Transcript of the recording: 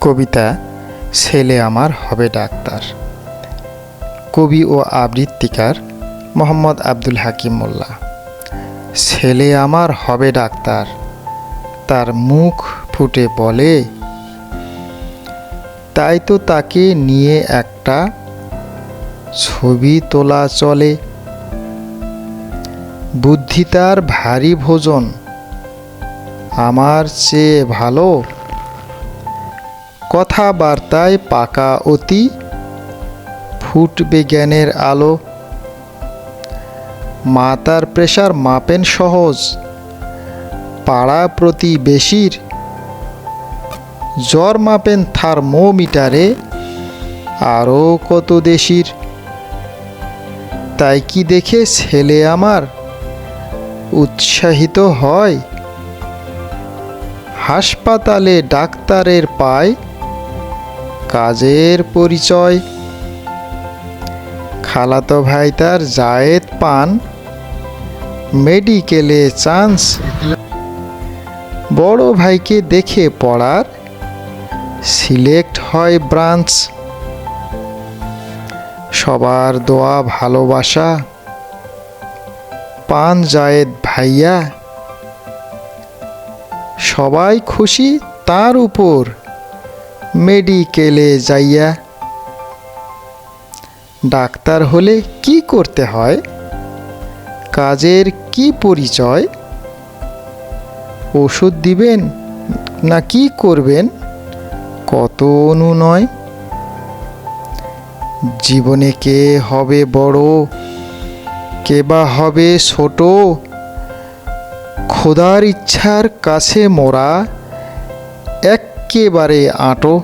কবিতা ছেলে আমার হবে ডাক্তার। কবি ও আবৃত্তিকার মোহাম্মদ আব্দুল হাকিম মোল্লা। ছেলে আমার হবে ডাক্তার, তার মুখ ফুটে বলে, তাই তো তাকে নিয়ে একটা ছবি তোলা চলে। বুদ্ধি তার ভারী ভোজন, আমার চেয়ে ভালো, কথাবার্তায় পাকা অতি, ফুটবে জ্ঞানের আলো। মা তার প্রেসার মাপেন সহজ, পাড়া প্রতিবেশীর, জ্বর মাপেন থার্মোমিটারে, আরও কত দেশির। তাই কি দেখে ছেলে আমার উৎসাহিত হয়, হাসপাতালে ডাক্তারের পায় কাজের পরিচয়। খালাতো ভাই তার জায়েদ পান মেডিকেলে চান্স, বড় ভাইকে দেখে পড়ার সিলেক্ট হয় ব্রাঞ্চ। সবার দোয়া ভালোবাসা পান জায়েদ ভাইয়া, সবাই খুশি তার উপর মেডিকেলে যাইয়া। ডাক্তার হলে কি করতে হয়, কাজের কি পরিচয়, ওষুধ দিবেন না কি করবেন, কত অনুনয়। জীবনে কে হবে বড়, কে বা হবে ছোট, খোদার ইচ্ছার কাছে মোরা এক্কেবারে আঁটো।